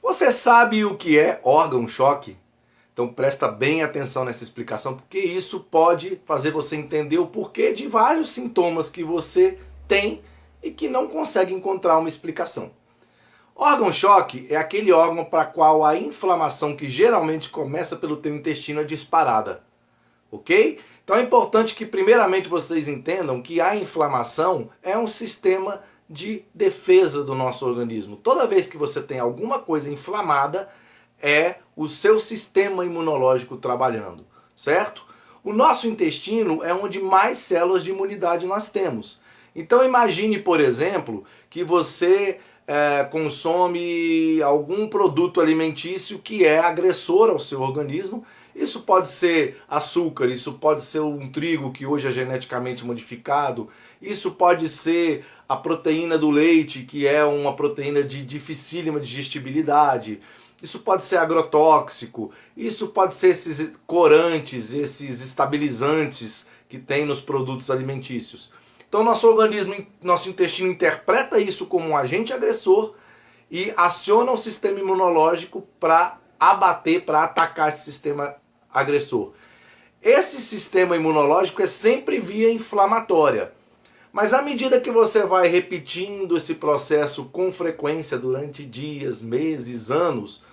Você sabe o que é órgão-choque? Então presta bem atenção nessa explicação, porque isso pode fazer você entender o porquê de vários sintomas que você tem e que não consegue encontrar uma explicação. Órgão-choque é aquele órgão para qual a inflamação que geralmente começa pelo teu intestino é disparada, ok? Então é importante que primeiramente vocês entendam que a inflamação é um sistema de defesa do nosso organismo. Toda vez que você tem alguma coisa inflamada, é o seu sistema imunológico trabalhando, certo? O nosso intestino é onde mais células de imunidade nós temos. Então imagine, por exemplo, que você consome algum produto alimentício que é agressor ao seu organismo. Isso pode ser açúcar, isso pode ser um trigo que hoje é geneticamente modificado, isso pode ser a proteína do leite, que é uma proteína de dificílima digestibilidade, isso pode ser agrotóxico, isso pode ser esses corantes, esses estabilizantes que tem nos produtos alimentícios. Então nosso organismo, nosso intestino interpreta isso como um agente agressor e aciona o sistema imunológico para abater, para atacar esse sistema agressor. Esse sistema imunológico é sempre via inflamatória. Mas à medida que você vai repetindo esse processo com frequência durante dias, meses, anos,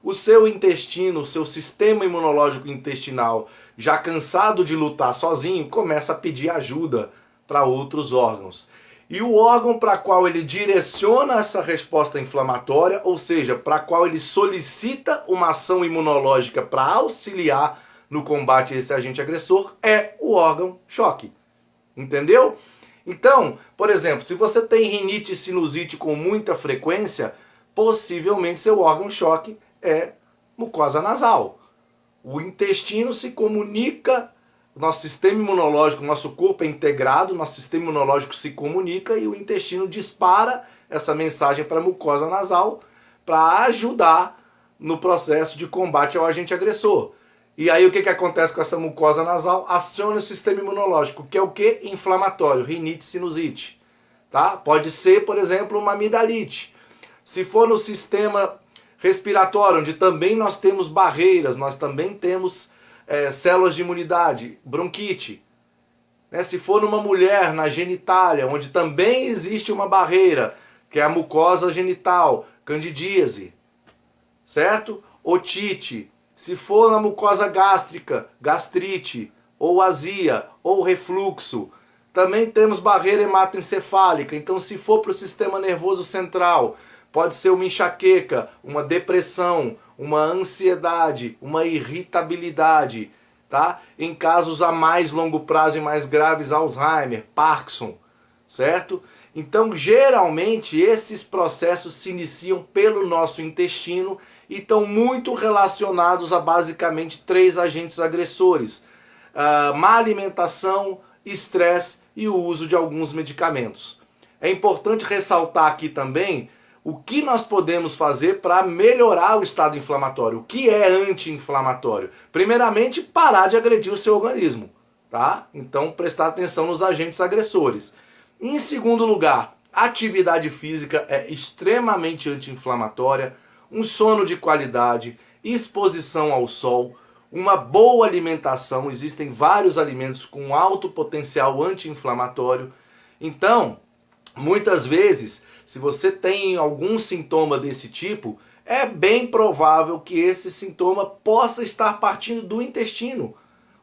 o seu intestino, o seu sistema imunológico intestinal, já cansado de lutar sozinho, começa a pedir ajuda para outros órgãos. E o órgão para qual ele direciona essa resposta inflamatória, ou seja, para qual ele solicita uma ação imunológica para auxiliar no combate a esse agente agressor, é o órgão-choque. Entendeu? Então, por exemplo, se você tem rinite e sinusite com muita frequência, possivelmente seu órgão-choque é mucosa nasal. O intestino se comunica, nosso sistema imunológico, nosso corpo é integrado, nosso sistema imunológico se comunica e o intestino dispara essa mensagem para a mucosa nasal para ajudar no processo de combate ao agente agressor. E aí o que acontece com essa mucosa nasal? Aciona o sistema imunológico, que é o que? Inflamatório, rinite, sinusite. Tá? Pode ser, por exemplo, uma amidalite. Se for no sistema respiratório, onde também nós temos barreiras, nós também temos células de imunidade, bronquite. Se for numa mulher, na genitália, onde também existe uma barreira, que é a mucosa genital, candidíase, certo? Otite. Se for na mucosa gástrica, gastrite, ou azia, ou refluxo, também temos barreira hematoencefálica. Então, se for para o sistema nervoso central, pode ser uma enxaqueca, uma depressão, uma ansiedade, uma irritabilidade, tá? Em casos a mais longo prazo e mais graves, Alzheimer, Parkinson, certo? Então, geralmente, esses processos se iniciam pelo nosso intestino e estão muito relacionados a basicamente 3 agentes agressores: má alimentação, estresse e o uso de alguns medicamentos. É importante ressaltar aqui também o que nós podemos fazer para melhorar o estado inflamatório. O que é anti-inflamatório? Primeiramente, parar de agredir o seu organismo, tá? Então, prestar atenção nos agentes agressores. Em segundo lugar, atividade física é extremamente anti-inflamatória, um sono de qualidade, exposição ao sol, uma boa alimentação. Existem vários alimentos com alto potencial anti-inflamatório. Então, muitas vezes, se você tem algum sintoma desse tipo, é bem provável que esse sintoma possa estar partindo do intestino.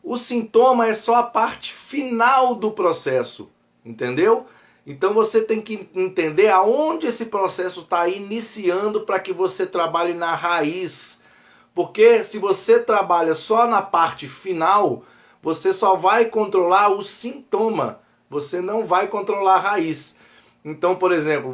O sintoma é só a parte final do processo, entendeu? Então você tem que entender aonde esse processo está iniciando para que você trabalhe na raiz. Porque se você trabalha só na parte final, você só vai controlar o sintoma, você não vai controlar a raiz. Então, por exemplo,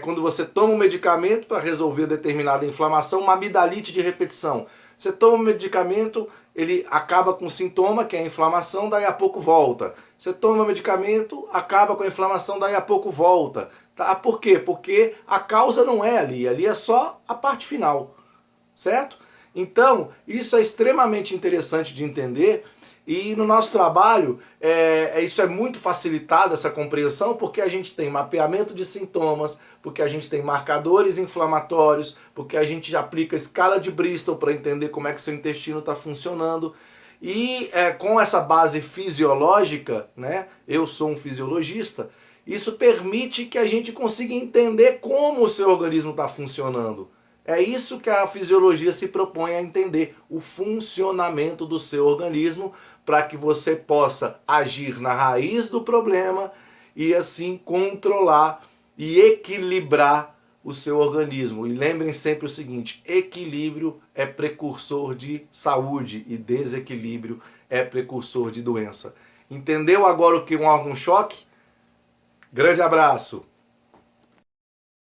quando você toma um medicamento para resolver determinada inflamação, uma amidalite de repetição. Você toma um medicamento, ele acaba com o sintoma, que é a inflamação, daí a pouco volta. Você toma um medicamento, acaba com a inflamação, daí a pouco volta. Tá? Por quê? Porque a causa não é ali é só a parte final, certo? Então, isso é extremamente interessante de entender E no nosso trabalho, isso é muito facilitado, essa compreensão, porque a gente tem mapeamento de sintomas, porque a gente tem marcadores inflamatórios, porque a gente aplica escala de Bristol para entender como é que seu intestino está funcionando. E com essa base fisiológica, né, eu sou um fisiologista, isso permite que a gente consiga entender como o seu organismo está funcionando. É isso que a fisiologia se propõe a entender, o funcionamento do seu organismo, para que você possa agir na raiz do problema e assim controlar e equilibrar o seu organismo. E lembrem sempre o seguinte: equilíbrio é precursor de saúde e desequilíbrio é precursor de doença. Entendeu agora o que é um órgão-choque? Grande abraço!